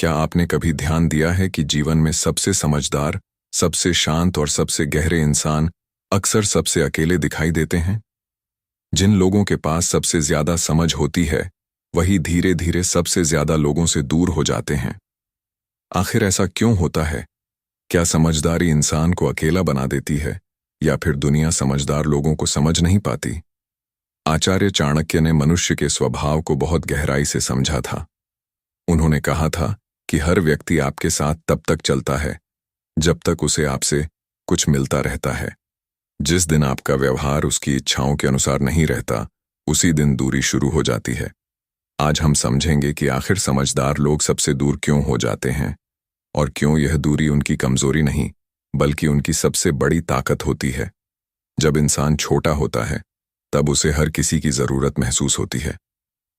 क्या आपने कभी ध्यान दिया है कि जीवन में सबसे समझदार, सबसे शांत और सबसे गहरे इंसान अक्सर सबसे अकेले दिखाई देते हैं? जिन लोगों के पास सबसे ज्यादा समझ होती है, वही धीरे धीरे सबसे ज्यादा लोगों से दूर हो जाते हैं। आखिर ऐसा क्यों होता है? क्या समझदारी इंसान को अकेला बना देती है, या फिर दुनिया समझदार लोगों को समझ नहीं पाती? आचार्य चाणक्य ने मनुष्य के स्वभाव को बहुत गहराई से समझा था। उन्होंने कहा था कि हर व्यक्ति आपके साथ तब तक चलता है जब तक उसे आपसे कुछ मिलता रहता है। जिस दिन आपका व्यवहार उसकी इच्छाओं के अनुसार नहीं रहता, उसी दिन दूरी शुरू हो जाती है। आज हम समझेंगे कि आखिर समझदार लोग सबसे दूर क्यों हो जाते हैं, और क्यों यह दूरी उनकी कमजोरी नहीं बल्कि उनकी सबसे बड़ी ताकत होती है। जब इंसान छोटा होता है, तब उसे हर किसी की जरूरत महसूस होती है।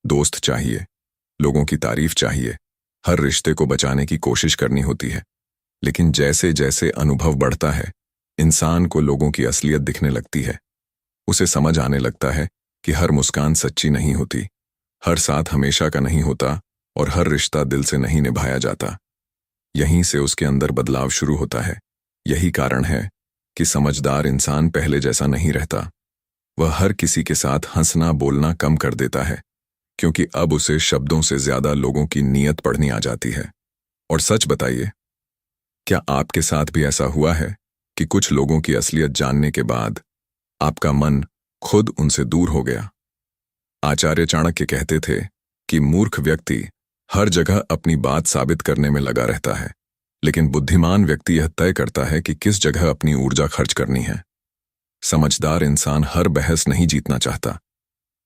दोस्त चाहिए, लोगों की तारीफ चाहिए, हर रिश्ते को बचाने की कोशिश करनी होती है। लेकिन जैसे जैसे अनुभव बढ़ता है, इंसान को लोगों की असलियत दिखने लगती है। उसे समझ आने लगता है कि हर मुस्कान सच्ची नहीं होती, हर साथ हमेशा का नहीं होता, और हर रिश्ता दिल से नहीं निभाया जाता। यहीं से उसके अंदर बदलाव शुरू होता है। यही कारण है कि समझदार इंसान पहले जैसा नहीं रहता। वह हर किसी के साथ हंसना बोलना कम कर देता है, क्योंकि अब उसे शब्दों से ज्यादा लोगों की नीयत पढ़नी आ जाती है। और सच बताइए, क्या आपके साथ भी ऐसा हुआ है कि कुछ लोगों की असलियत जानने के बाद आपका मन खुद उनसे दूर हो गया? आचार्य चाणक्य कहते थे कि मूर्ख व्यक्ति हर जगह अपनी बात साबित करने में लगा रहता है, लेकिन बुद्धिमान व्यक्ति यह तय करता है कि किस जगह अपनी ऊर्जा खर्च करनी है। समझदार इंसान हर बहस नहीं जीतना चाहता,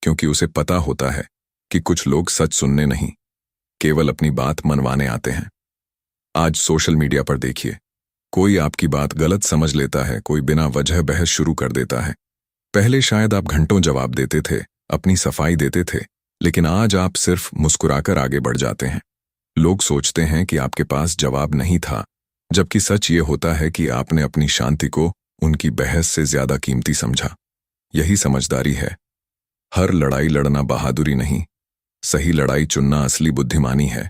क्योंकि उसे पता होता है कि कुछ लोग सच सुनने नहीं, केवल अपनी बात मनवाने आते हैं। आज सोशल मीडिया पर देखिए, कोई आपकी बात गलत समझ लेता है, कोई बिना वजह बहस शुरू कर देता है। पहले शायद आप घंटों जवाब देते थे, अपनी सफाई देते थे, लेकिन आज आप सिर्फ मुस्कुराकर आगे बढ़ जाते हैं। लोग सोचते हैं कि आपके पास जवाब नहीं था, जबकि सच ये होता है कि आपने अपनी शांति को उनकी बहस से ज्यादा कीमती समझा। यही समझदारी है। हर लड़ाई लड़ना बहादुरी नहीं, सही लड़ाई चुनना असली बुद्धिमानी है।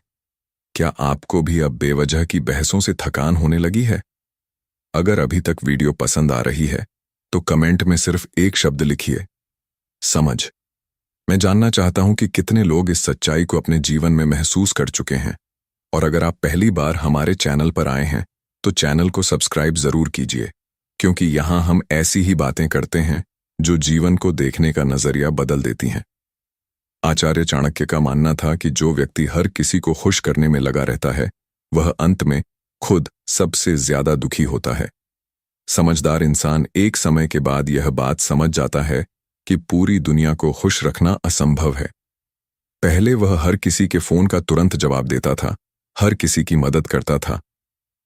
क्या आपको भी अब बेवजह की बहसों से थकान होने लगी है? अगर अभी तक वीडियो पसंद आ रही है, तो कमेंट में सिर्फ एक शब्द लिखिए, समझ। मैं जानना चाहता हूं कि कितने लोग इस सच्चाई को अपने जीवन में महसूस कर चुके हैं। और अगर आप पहली बार हमारे चैनल पर आए हैं, तो चैनल को सब्सक्राइब जरूर कीजिए, क्योंकि यहां हम ऐसी ही बातें करते हैं जो जीवन को देखने का नजरिया बदल देती हैं। आचार्य चाणक्य का मानना था कि जो व्यक्ति हर किसी को खुश करने में लगा रहता है, वह अंत में खुद सबसे ज्यादा दुखी होता है। समझदार इंसान एक समय के बाद यह बात समझ जाता है कि पूरी दुनिया को खुश रखना असंभव है। पहले वह हर किसी के फोन का तुरंत जवाब देता था, हर किसी की मदद करता था,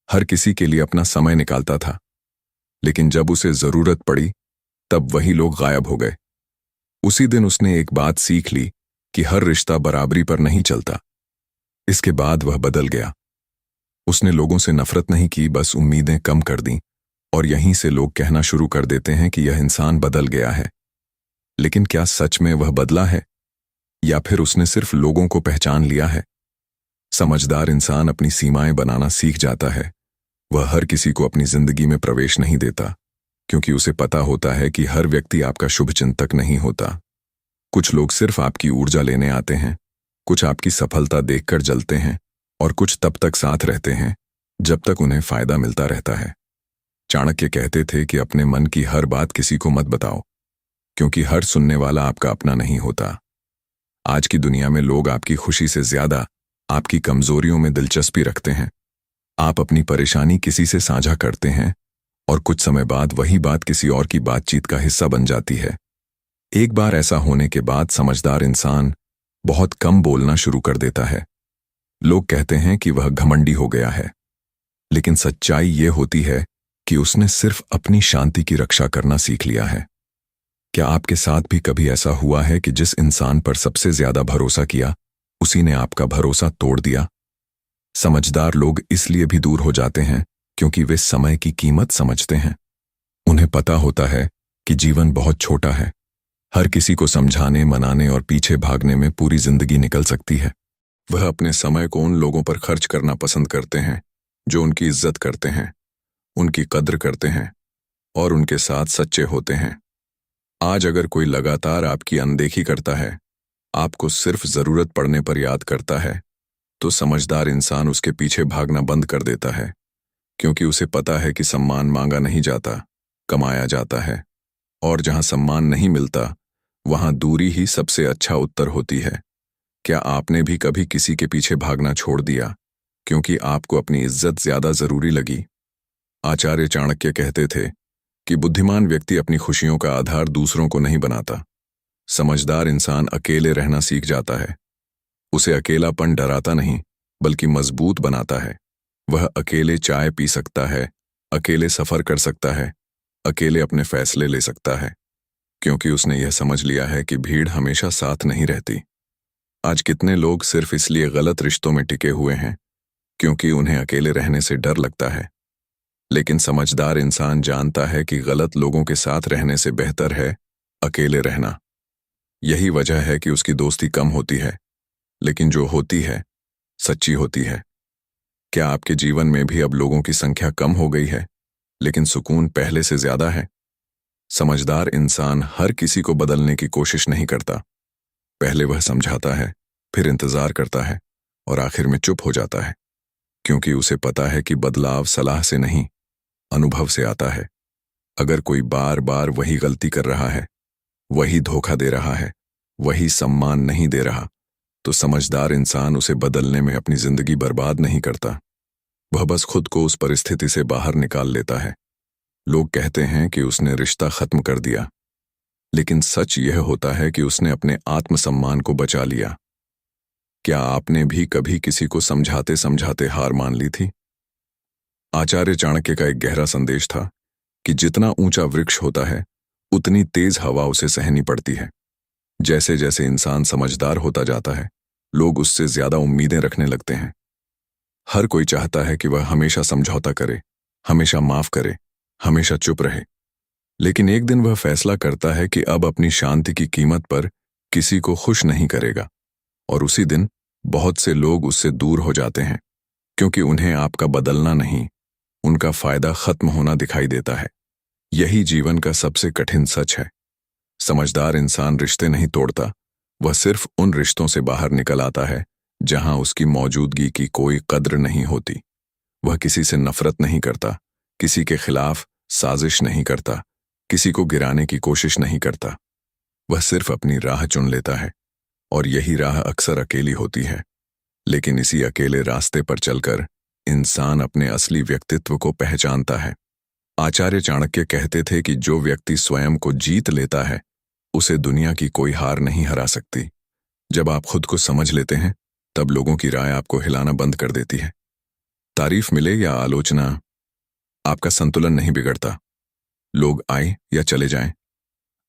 हर किसी के लिए अपना समय निकालता था, लेकिन जब उसे जरूरत पड़ी, तब वही लोग गायब हो गए। उसी दिन उसने एक बात सीख ली कि हर रिश्ता बराबरी पर नहीं चलता। इसके बाद वह बदल गया। उसने लोगों से नफरत नहीं की, बस उम्मीदें कम कर दी, और यहीं से लोग कहना शुरू कर देते हैं कि यह इंसान बदल गया है। लेकिन क्या सच में वह बदला है, या फिर उसने सिर्फ लोगों को पहचान लिया है? समझदार इंसान अपनी सीमाएं बनाना सीख जाता है। वह हर किसी को अपनी जिंदगी में प्रवेश नहीं देता, क्योंकि उसे पता होता है कि हर व्यक्ति आपका शुभचिंतक नहीं होता। कुछ लोग सिर्फ आपकी ऊर्जा लेने आते हैं, कुछ आपकी सफलता देखकर जलते हैं, और कुछ तब तक साथ रहते हैं जब तक उन्हें फायदा मिलता रहता है। चाणक्य कहते थे कि अपने मन की हर बात किसी को मत बताओ, क्योंकि हर सुनने वाला आपका अपना नहीं होता। आज की दुनिया में लोग आपकी खुशी से ज्यादा आपकी कमजोरियों में दिलचस्पी रखते हैं। आप अपनी परेशानी किसी से साझा करते हैं, और कुछ समय बाद वही बात किसी और की बातचीत का हिस्सा बन जाती है। एक बार ऐसा होने के बाद समझदार इंसान बहुत कम बोलना शुरू कर देता है। लोग कहते हैं कि वह घमंडी हो गया है, लेकिन सच्चाई ये होती है कि उसने सिर्फ अपनी शांति की रक्षा करना सीख लिया है। क्या आपके साथ भी कभी ऐसा हुआ है कि जिस इंसान पर सबसे ज्यादा भरोसा किया, उसी ने आपका भरोसा तोड़ दिया? समझदार लोग इसलिए भी दूर हो जाते हैं क्योंकि वे समय की कीमत समझते हैं। उन्हें पता होता है कि जीवन बहुत छोटा है। हर किसी को समझाने, मनाने और पीछे भागने में पूरी जिंदगी निकल सकती है। वह अपने समय को उन लोगों पर खर्च करना पसंद करते हैं जो उनकी इज्जत करते हैं, उनकी कद्र करते हैं और उनके साथ सच्चे होते हैं। आज अगर कोई लगातार आपकी अनदेखी करता है, आपको सिर्फ जरूरत पड़ने पर याद करता है, तो समझदार इंसान उसके पीछे भागना बंद कर देता है, क्योंकि उसे पता है कि सम्मान मांगा नहीं जाता, कमाया जाता है। और जहां सम्मान नहीं मिलता, वहां दूरी ही सबसे अच्छा उत्तर होती है। क्या आपने भी कभी किसी के पीछे भागना छोड़ दिया क्योंकि आपको अपनी इज्जत ज्यादा जरूरी लगी? आचार्य चाणक्य कहते थे कि बुद्धिमान व्यक्ति अपनी खुशियों का आधार दूसरों को नहीं बनाता। समझदार इंसान अकेले रहना सीख जाता है। उसे अकेलापन डराता नहीं, बल्कि मजबूत बनाता है। वह अकेले चाय पी सकता है, अकेले सफर कर सकता है, अकेले अपने फैसले ले सकता है, क्योंकि उसने यह समझ लिया है कि भीड़ हमेशा साथ नहीं रहती। आज कितने लोग सिर्फ इसलिए गलत रिश्तों में टिके हुए हैं क्योंकि उन्हें अकेले रहने से डर लगता है। लेकिन समझदार इंसान जानता है कि गलत लोगों के साथ रहने से बेहतर है अकेले रहना। यही वजह है कि उसकी दोस्ती कम होती है, लेकिन जो होती है सच्ची होती है। क्या आपके जीवन में भी अब लोगों की संख्या कम हो गई है, लेकिन सुकून पहले से ज्यादा है? समझदार इंसान हर किसी को बदलने की कोशिश नहीं करता। पहले वह समझाता है, फिर इंतजार करता है और आखिर में चुप हो जाता है, क्योंकि उसे पता है कि बदलाव सलाह से नहीं, अनुभव से आता है। अगर कोई बार बार वही गलती कर रहा है, वही धोखा दे रहा है, वही सम्मान नहीं दे रहा, तो समझदार इंसान उसे बदलने में अपनी जिंदगी बर्बाद नहीं करता। वह बस खुद को उस परिस्थिति से बाहर निकाल लेता है। लोग कहते हैं कि उसने रिश्ता खत्म कर दिया, लेकिन सच यह होता है कि उसने अपने आत्मसम्मान को बचा लिया। क्या आपने भी कभी किसी को समझाते समझाते हार मान ली थी? आचार्य चाणक्य का एक गहरा संदेश था कि जितना ऊंचा वृक्ष होता है, उतनी तेज हवा उसे सहनी पड़ती है। जैसे जैसे इंसान समझदार होता जाता है, लोग उससे ज्यादा उम्मीदें रखने लगते हैं। हर कोई चाहता है कि वह हमेशा समझौता करे, हमेशा माफ करे, हमेशा चुप रहे। लेकिन एक दिन वह फैसला करता है कि अब अपनी शांति की कीमत पर किसी को खुश नहीं करेगा, और उसी दिन बहुत से लोग उससे दूर हो जाते हैं, क्योंकि उन्हें आपका बदलना नहीं, उनका फायदा खत्म होना दिखाई देता है। यही जीवन का सबसे कठिन सच है। समझदार इंसान रिश्ते नहीं तोड़ता, वह सिर्फ उन रिश्तों से बाहर निकल आता है जहां उसकी मौजूदगी की कोई कद्र नहीं होती। वह किसी से नफरत नहीं करता, किसी के खिलाफ साजिश नहीं करता, किसी को गिराने की कोशिश नहीं करता। वह सिर्फ अपनी राह चुन लेता है, और यही राह अक्सर अकेली होती है। लेकिन इसी अकेले रास्ते पर चलकर इंसान अपने असली व्यक्तित्व को पहचानता है। आचार्य चाणक्य कहते थे कि जो व्यक्ति स्वयं को जीत लेता है, उसे दुनिया की कोई हार नहीं हरा सकती। जब आप खुद को समझ लेते हैं, तब लोगों की राय आपको हिलाना बंद कर देती है। तारीफ मिले या आलोचना, आपका संतुलन नहीं बिगड़ता। लोग आए या चले जाएं,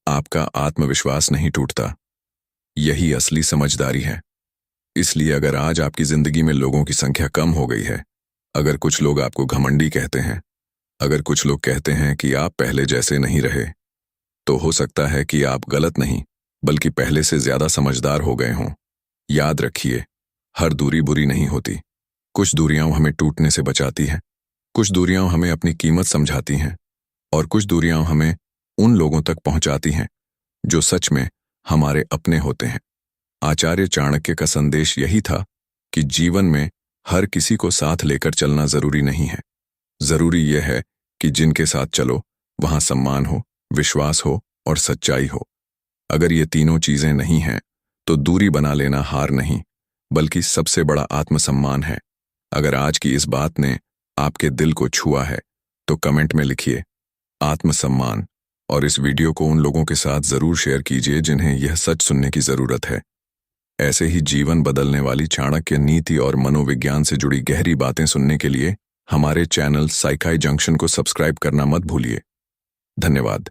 आपका आत्मविश्वास नहीं टूटता। यही असली समझदारी है। इसलिए अगर आज आपकी जिंदगी में लोगों की संख्या कम हो गई है, अगर कुछ लोग आपको घमंडी कहते हैं, अगर कुछ लोग कहते हैं कि आप पहले जैसे नहीं रहे, तो हो सकता है कि आप गलत नहीं, बल्कि पहले से ज्यादा समझदार हो गए हों। याद रखिए, हर दूरी बुरी नहीं होती। कुछ दूरियां हमें टूटने से बचाती हैं, कुछ दूरियां हमें अपनी कीमत समझाती हैं, और कुछ दूरियां हमें उन लोगों तक पहुंचाती हैं जो सच में हमारे अपने होते हैं। आचार्य चाणक्य का संदेश यही था कि जीवन में हर किसी को साथ लेकर चलना जरूरी नहीं है। जरूरी यह है कि जिनके साथ चलो, वहां सम्मान हो, विश्वास हो और सच्चाई हो। अगर ये तीनों चीजें नहीं हैं, तो दूरी बना लेना हार नहीं, बल्कि सबसे बड़ा आत्मसम्मान है। अगर आज की इस बात ने आपके दिल को छुआ है, तो कमेंट में लिखिए आत्मसम्मान, और इस वीडियो को उन लोगों के साथ जरूर शेयर कीजिए जिन्हें यह सच सुनने की जरूरत है। ऐसे ही जीवन बदलने वाली चाणक्य नीति और मनोविज्ञान से जुड़ी गहरी बातें सुनने के लिए हमारे चैनल साइकाई जंक्शन को सब्सक्राइब करना मत भूलिए। धन्यवाद।